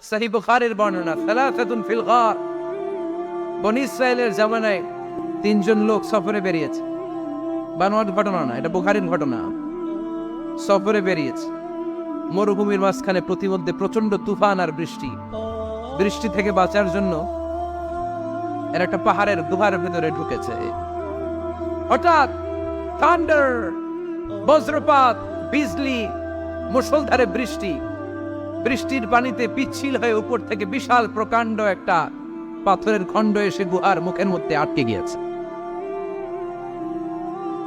সহিহ বুখারীর বর্ণনা, সালাসাতুন ফিল গার। বনী ইসরায়েলের জামানায় 3 জন লোক সফরে বেরিয়েছে। বানোয়াট ঘটনা না, এটা বুখারীর ঘটনা। সফরে বেরিয়েছে, মরুভূমির মাঝখানে প্রতিমধ্যে প্রচন্ড তুফান আর বৃষ্টি। বৃষ্টি থেকে বাঁচার জন্য এর একটা পাহাড়ের গুহার ভেতরে ঢুকেছে। হঠাৎ থান্ডার, বজ্রপাত, বিজলি, মুষলধারে বৃষ্টি। বৃষ্টির পানিতে পিচ্ছিল হয়ে উপর থেকে বিশাল প্রকাণ্ড একটা পাথরের খণ্ড এসে গুহার মুখের মধ্যে আটকে গিয়েছে।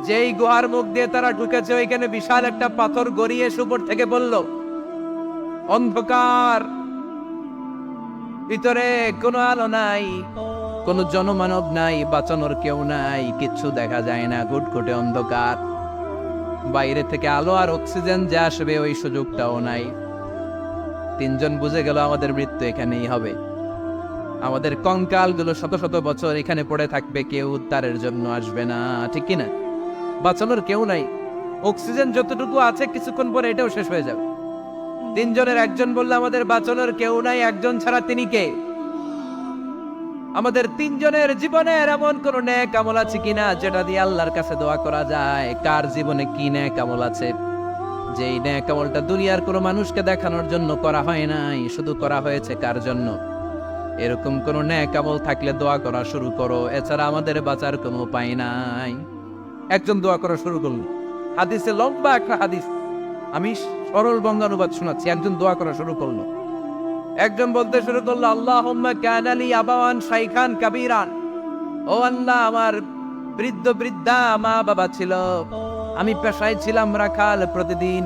যেই গুহার মুখ দিয়ে তারা ঢুকেছে, ওইখানে বিশাল একটা পাথর গড়িয়ে এসে উপর থেকে বলল, অন্ধকার, ভিতরে কোনো আলো নাই, কোনো জনমানব নাই, বাঁচানোর কেউ নাই, কিচ্ছু দেখা যায় না, ঘুটঘুটে অন্ধকার। বাইরে থেকে আলো আর অক্সিজেন যে আসবে ওই সুযোগটাও নাই। 3 জন বুঝে গেল আমাদের মৃত্যু এখানেই হবে। আমাদের কঙ্কালগুলো শত শত বছর এখানে পড়ে থাকবে, কেউ উদ্ধারের জন্য আসবে না, ঠিক কিনা? বাঁচানোর কেউ নাই, অক্সিজেন যতটুকু আছে কিছুক্ষণ পরে এটাও শেষ হয়ে যাবে। 3 জনের একজন বলল, আমাদের বাঁচানোর কেউ নাই, একজন ছাড়া তিনি কে? আমাদের 3 জনের জীবনের এমন কোন নেক আমল আছে কিনা যেটা দিয়ে আল্লাহর কাছে দোয়া করা যায়? কার জীবনে কি নেক আমল আছে যেই নেক আমলটা দুনিয়ার কোনো মানুষকে দেখানোর জন্য করা হয় নাই, শুধু করা হয়েছে কার জন্য? এরকম কোন নেক আমল থাকলে দোয়া করা শুরু করো, এছাড়া আমাদের বাঁচার কোনো উপায় নাই। একজন দোয়া করা শুরু করলো। হাদিসে লম্বা একটা হাদিস, আমি সরল বঙ্গানুবাদ শোনাচ্ছি। একজন দোয়া করা শুরু করলো। একজন বলতে শুরু করলো, আল্লাহুম্মা কানা লি আবাওয়ান শাইখান কাবীরান। ও আল্লাহ, আমার বৃদ্ধ বৃদ্ধা মা বাবা ছিল, আমি পেশায় ছিলাম রাখাল। প্রতিদিন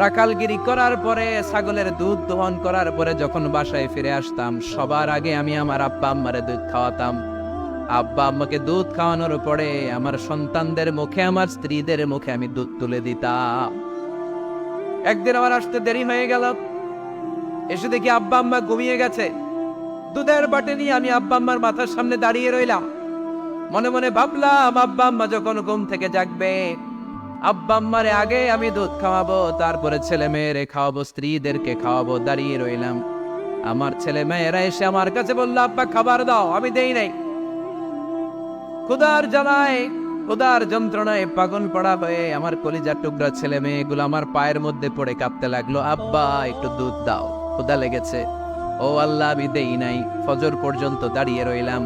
রাখালগিরি করার পরে, ছাগলের দুধ দহন করার পরে যখন বাসায় ফিরে আসতাম, সবার আগে আমি আমার আব্বা আম্মারে দুধ খাওয়াতাম। আব্বা আম্মাকে দুধ খাওয়ানোর পরে আমার সন্তানদের মুখে, আমার স্ত্রীদের মুখে আমি দুধ তুলে দিতাম। একদিন আমার আসতে দেরি হয়ে গেল, এসে দেখি আব্বা আম্মা ঘুমিয়ে গেছে। দুধের বাটি নিয়ে আমি আব্বা আম্মার মাথার সামনে দাঁড়িয়ে রইলাম। মনে মনে ভাবলাম, আব্বা আম্মা যখন ঘুম থেকে জাগবে, আব্বা আম্মারে আগে আমি দুধ খাওয়াবো, তারপরে ছেলে মেয়েরে খাওয়াবো, স্ত্রীদেরকে খাওয়াবো। দাঁড়িয়ে রইলাম। আমার ছেলে মেয়েরা এসে আমার কাছে বললো, আব্বা খাবার দাও। আমি দেই নাই। ক্ষুধার জ্বালায়, ক্ষুধার যন্ত্রণায় পাগল পড়া হয়ে আমার কলিজার টুকরা ছেলে মেয়েগুলো আমার পায়ের মধ্যে পড়ে কাঁদতে লাগলো, আব্বা একটু দুধ দাও, ক্ষুধা লেগেছে। ও আল্লাহ, আমি দেই নাই। ফজর পর্যন্ত দাঁড়িয়ে রইলাম।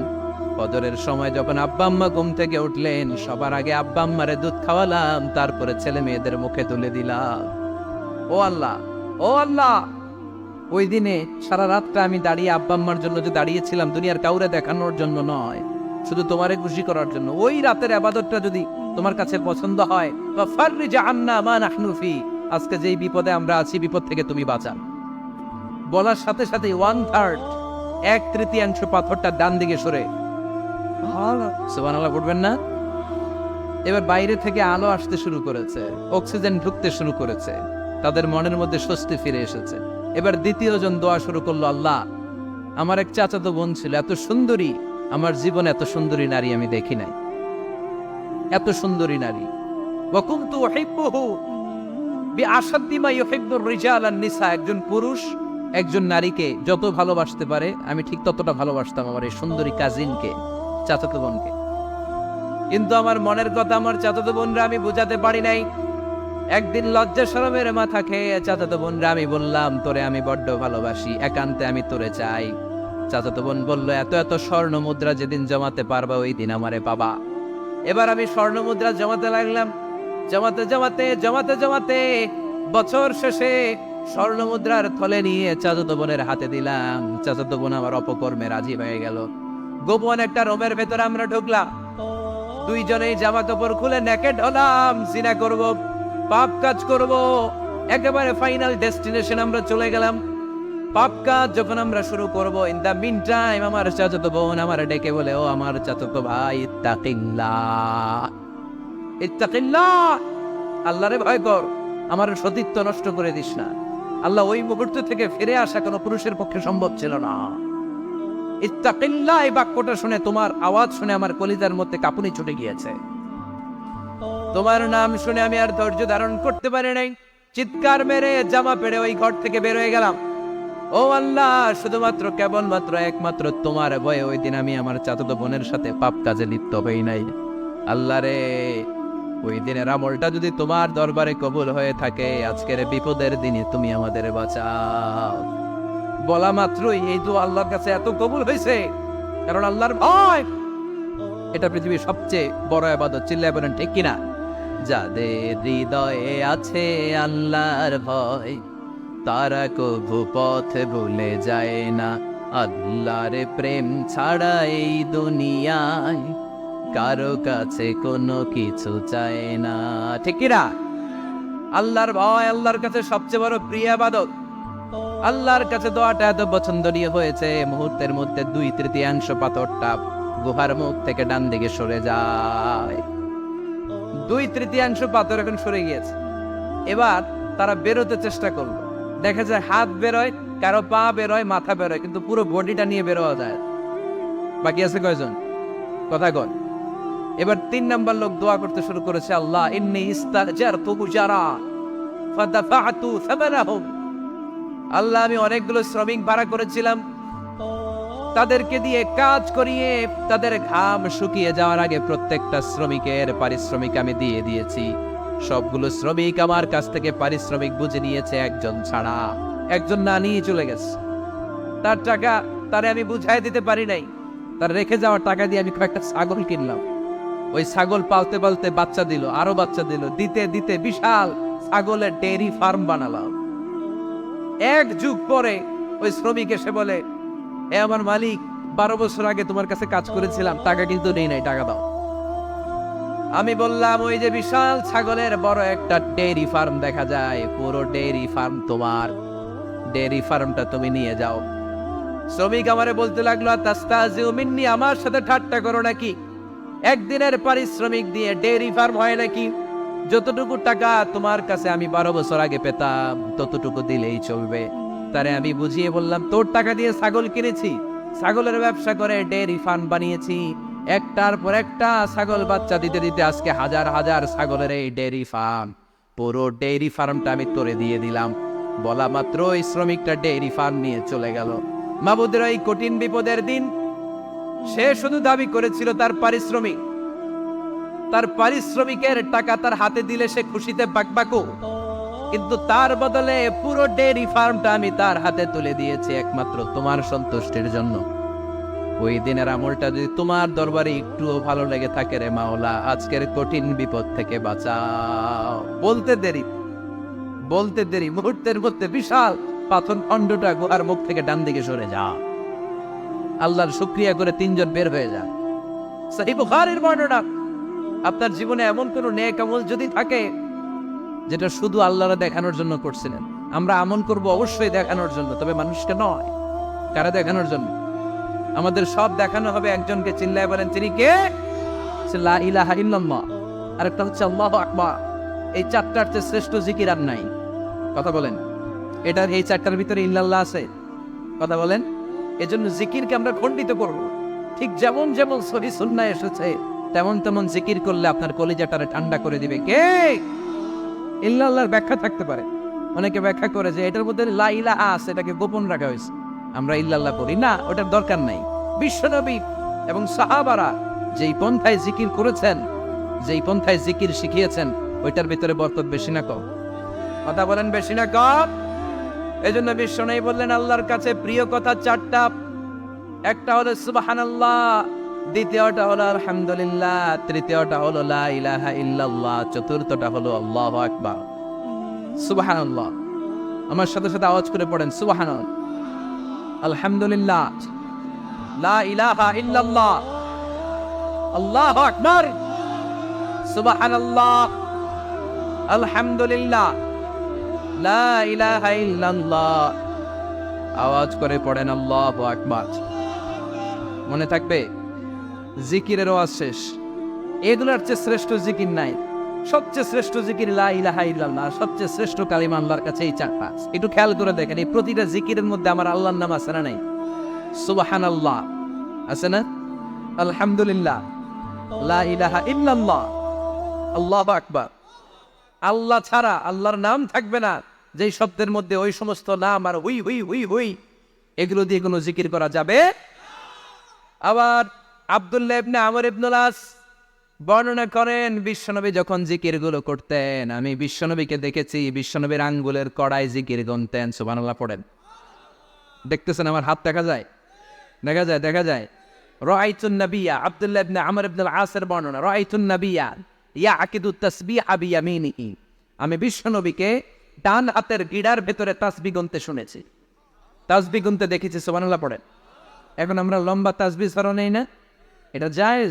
ফজরের সময় যখন আব্বা আম্মা ঘুম থেকে উঠলেন, সবার আগে আব্বা আম্মারে দুধ খাওয়ালাম, তারপরে ছেলে মেয়েদের মুখে তুলে দিলাম। ও আল্লাহ, ও আল্লাহ, ওই দিনে সারা রাতটা আমি দাঁড়িয়ে আব্বা আম্মার জন্য যে দাঁড়িয়েছিলাম, দুনিয়ার কাউরে দেখানোর জন্য নয়, শুধু তোমারে খুশি করার জন্য। ওই রাতের ইবাদতটা যদি তোমার কাছে পছন্দ হয়, বা ফাররিজ আন্না মা নাহনু ফি, আজকে যেই বিপদে আমরা আছি, বিপদ থেকে তুমি বাঁচাও। বলার সাথে সাথে 1/3, 1/3 পাথরটা ডান দিকে সরে। সুবহানাল্লাহ পড়বেন না? এবার বাইরে থেকে আলো আসতে শুরু করেছে, অক্সিজেন ঢুকতে শুরু করেছে, তাদের মনের মধ্যে স্বস্তি ফিরে এসেছে। এবার দ্বিতীয় জন দোয়া শুরু করলো, আল্লাহ, আমার এক চাচাতো বোন ছিল, এত সুন্দরী, আমার জীবনে এত সুন্দরী নারী আমি দেখি নাই, এত সুন্দরী নারী। ওয়া কুনতু উহিব্বুহু বিআশাদ্দি মা ইউহিব্বুর রিজাল আন নিসা। একজন পুরুষ একজন নারীকে যত ভালোবাসতে পারে, আমি ঠিক ততটা ভালোবাসতাম আমার এই সুন্দরী কাজিনকে, চাচাতো বোনকে। কিন্তু আমার মনের কথা আমার চাচাতো বোনরা আমি বোঝাতে পারি নাই। একদিন লজ্জা শরমের মাথা খেয়ে চাচাতো বোনরা আমি বললাম, তোরে আমি বড্ড ভালোবাসি, একান্তে আমি তোরে চাই। চাচাতো বোন বলল, এত এত স্বর্ণ মুদ্রা যেদিন জমাতে পারবা ওই দিন আমারে পাবা। এবার আমি স্বর্ণ মুদ্রা জমাতে লাগলাম। জমাতে জমাতে জমাতে জমাতে বছর শেষে স্বর্ণ মুদ্রার থলে নিয়ে চাচাতো বোনের হাতে দিলাম। চাচাতো বোন আমার অপকর্মে রাজি হয়ে গেল। গোপন একটা রুমের ভেতরে আমরা ঢুকলাম। দুইজনেই জামা কাপড় খুলে নেকেড হলাম, জিনা করব, পাপ কাজ করব। একেবারে ফাইনাল ডেস্টিনেশন আমরা চলে গেলাম। পাপ কাজ যখন আমরা শুরু করব, ইন দা মিন টাইম আমার চাচাতো বোন আমার ডেকে বলে, ও আমার চাচাতো ভাই, ইত্তাকিল্লাহ, ইত্তাকিল্লাহ, আল্লাহরে ভয় কর, আমার সতীত্ব নষ্ট করে দিস না। আল্লাহ ওই মুহূর্ত থেকে ফিরে আসা কোনো পুরুষের পক্ষে সম্ভব ছিল না। ইত্তাকিল্লাহ, এই বাক্যটা শুনে, তোমার আওয়াজ শুনে আমার কলিজার মধ্যে কাঁপুনি ছুটে গিয়েছে। তোমার নাম শুনে আমি আর ধৈর্য ধারণ করতে পারি নাই। চিৎকার মেরে জামা পেড়ে ওই ঘর থেকে বের হয়ে গেলাম। ও আল্লাহ, শুধুমাত্র কেবলমাত্র একমাত্র তোমার ভয়ে ওই দিন আমি আমার চাচাতো বোনের সাথে পাপ কাজে লিপ্ত হই নাই। আল্লাহ রে, ওই দিনের আমলটা যদি তোমার দরবারে কবুল হয়ে থাকে, আজকের বিপদের দিনে তুমি আমাদের বাঁচাও। বলা মাত্রই এই দোয়া আল্লাহর কাছে এত কবুল হয়েছে, কারণ আল্লাহর ভয় এটা পৃথিবীর সবচেয়ে বড় ইবাদত। চিল্লায় বলেন ঠিক কিনা? যাদের হৃদয়ে আছে আল্লাহর ভয়, তারা কবু পথ ভুলে যায় না। আল্লাহর প্রেম ছাড়া এই দুনিয়ায় কারো কাছে কোনো কিছু চায় না। ঠিক কিনা? আল্লাহর ভয় আল্লাহর কাছে সবচেয়ে বড় প্রিয় ইবাদত। আল্লাহর কাছে দোয়াটা এত পছন্দনীয় হয়েছে, মুহূর্তের মধ্যে 2/3 পাথরটা গুহার মুখ থেকে ডান দিকে সরে যায়। 2/3 পাথর এখন সরে গিয়েছে। এবার তারা বেরোতে চেষ্টা করলো, দেখা যায় হাত বেরোয়, কারো পা বেরোয়, মাথা বেরোয়, কিন্তু পুরো বডিটা নিয়ে বেরোয়া যায়। বাকি আছে কয়জন? কথা কন। এবার 3 নাম্বার লোক দোয়া করতে শুরু করেছে, আল্লাহ ইন্নী ইস্তাজারতু বুজারা ফাদাফাতু সামানাহুম। আল্লাহ, আমি অনেকগুলো শ্রমিক ভাড়া করেছিলাম, তাদেরকে দিয়ে কাজ করিয়ে তাদের ঘাম শুকিয়ে যাওয়ার আগে প্রত্যেকটা শ্রমিকের পারিশ্রমিক আমি দিয়ে দিয়েছি। সবগুলো শ্রমিক আমার কাছ থেকে পারিশ্রমিক বুঝে নিয়েছে, একজন ছাড়া। একজন না নিয়ে চলে গেছে। তার টাকা তারে আমি বুঝাই দিতে পারি নাই। তার রেখে যাওয়ার টাকা দিয়ে আমি কয়েকটা ছাগল কিনলাম। ওই ছাগল পালতে পালতে বাচ্চা দিল, আরো বাচ্চা দিল, দিতে দিতে বিশাল ছাগলের ডেইরি ফার্ম বানালাম। 1 যুগ পরে ওই শ্রমিক এসে বলে, এ আমার মালিক, 12 বছর আগে তোমার কাছে কাজ করেছিলাম, টাকা কিন্তু নেই নাই, টাকা দাও। আমি বললাম, ওই যে বিশাল ছাগলের বড় একটা ডেইরি ফার্ম দেখা যায়, পুরো ডেইরি ফার্ম তোমার, ডেইরি ফার্মটা তুমি নিয়ে যাও। শ্রমিক আমারে বলতে লাগলো, তাস্তাজিউ মিন্নি, আমার সাথে ঠাট্টা করো নাকি? একদিনের পারিশ্রমিক দিয়ে ডেইরি ফার্ম হয় নাকি? যতটুকু টাকা তোমার কাছে আমি 12 বছর আগে পেতাম, ততটুকু দিলেই চলবে। তারে আমি বুঝিয়ে বললাম, তোর টাকা দিয়ে ছাগল কিনেছি, ছাগলের ব্যবসা করে ডেইরি ফার্ম বানিয়েছি, একটার পর একটা ছাগল বাচ্চা দিতে দিতে আজকে হাজার হাজার ছাগলের এই ডেইরি ফার্ম, পুরো ডেইরি ফার্মটা আমি তোরে দিয়ে দিলাম। বলা মাত্র ওই শ্রমিকটা ডেইরি ফার্ম নিয়ে চলে গেল। মাবুদের এই কঠিন বিপদের দিন সে শুধু দাবি করেছিল তার পারিশ্রমিক, তার পারিশ্রমিকের টাকা তার হাতে দিলে সে খুশিতে বাকবাকু, কিন্তু তার বদলে পুরো ডেইরি ফার্মটা আমি তার হাতে তুলে দিয়েছি একমাত্র তোমার সন্তুষ্টির জন্য। ওই দিনের আমলটা যদি তোমার দরবারে একটুও ভালো লেগে থাকে রে মাওলা, আজকের কঠিন বিপদ থেকে বাঁচাও। বলতে দেরি মুহূর্তের মধ্যে বিশাল পাথর খণ্ডটা গুহার মুখ থেকে ডান দিকে সরে যা। আল্লাহর শুকরিয়া করে 3 জন বের হয়ে যায়। সহিহ বুখারীর বর্ণনা। আপনার জীবনে এমন কোন নেক আমল যদি থাকে যেটা শুধু আল্লাহর দেখানোর জন্য করছিলেন, আমরা আমল করব অবশ্যই দেখানোর জন্য, তবে মানুষকে নয়। কারা দেখানোর জন্য? আমাদের সব দেখানো হবে একজনকে। চিল্লায় বলেন, তিনি কে? লা ইলাহা ইল্লাল্লাহ। আরেকটা হচ্ছে আল্লাহু আকবার। এই 4টার চেয়ে শ্রেষ্ঠ জিকির আর নাই। কথা বলেন, এটার এই 4টার ভিতরে ইল্লাল্লাহ আছে? কথা বলেন। এজন্য জিকিরকে আমরা খণ্ডিত করব। ঠিক যেমন যেমন সহিহ সুন্নাহ এসেছে তেমন তেমন জিকির করলে আপনার কলিজাটারে ঠান্ডা করে দিবে কে? ইল্লাল্লাহর ব্যাখ্যা থাকতে পারে। অনেকে ব্যাখ্যা করে যে এটার মধ্যে লা ইলাহা আছে, এটাকে গোপন রাখা হয়েছে, আমরা ইল্লাল্লাহ করি না, ওটার দরকার নাই। বিশ্বনবী এবং সাহাবারা যেই পন্থায় জিকির করেছেন, যেই পন্থায় জিকির শিখিয়েছেন, ওইটার ভিতরে বরকত বেশি না কম? কথা বলেন, বেশি না কম? এজন্য বিশ্বনবী বললেন, আল্লাহর কাছে প্রিয় কথা 4টা। একটা হলো সুবহানাল্লাহ, দ্বিতীয়টা হলো আলহামদুলিল্লাহ, তৃতীয়টা হলো লা ইলাহা ইল্লাল্লাহ, চতুর্থটা হলো আল্লাহু আকবার। সুবহানাল্লাহ, আমার সাথে সাথে আওয়াজ করে পড়েন, সুবহানাল্লাহ, আলহামদুলিল্লাহ, লা ইলাহা ইল্লাল্লাহ, আল্লাহু আকবার, সুবহানাল্লাহ, আলহামদুলিল্লাহ, লা ইলাহা ইল্লাল্লাহ। আওয়াজ করে পড়েন আল্লাহু আকবার। মনে থাকবে, জিকিরের ওয়াজ শেষ। এগুলোর চেয়ে শ্রেষ্ঠ জিকির নাই। সবচেয়ে শ্রেষ্ঠ জিকির লা ইলাহা ইল্লাল্লাহ, সবচেয়ে শ্রেষ্ঠ কালিমা আল্লাহর কাছে এই 4টা। একটু খেয়াল করে দেখেন, এই প্রতিটা জিকিরের মধ্যে আমার আল্লাহর নাম আছে না নাই? সুবহানাল্লাহ আছে না? আলহামদুলিল্লাহ, লা ইলাহা ইল্লাল্লাহ, আল্লাহু আকবার। আল্লাহ ছাড়া, আল্লাহর নাম থাকবে না, যেই শব্দের মধ্যে ওই সমস্ত নাম আর হুই হুই হুই হুই, এগুলো দিয়ে কোনো জিকির করা যাবে। আবার আব্দুল্লাহ ইবনে আমর ইবনুল আস বর্ণনা করেন, বিশ্বনবী যখন জিকিরগুলো করতেন, আমি বিশ্বনবীকে দেখেছি বিশ্বনবীর আঙ্গুলের কড়াই জিকির গুনতেন। সুবহানাল্লাহ পড়েন। দেখতেছেন আমার হাত দেখা যায়, দেখা যায়, দেখা যায়। রাআইতুন নাবিয়্যা, আব্দুল্লাহ ইবনে আমর ইবনুল আসের বর্ণনা, রাআইতুন নাবিয়্যা ইয়াকিদু তাসবিহা বিয়ামিনিহি, আমি বিশ্বনবীকে ডান হাতের গিড়ার ভেতরে তাসবিহ গুনতে শুনেছি, তাসবিহ গুনতে দেখেছি। সুবহানাল্লাহ পড়েন। এখন আমরা লম্বা তাসবিহ ছড়া নেই না, এটা জায়েজ।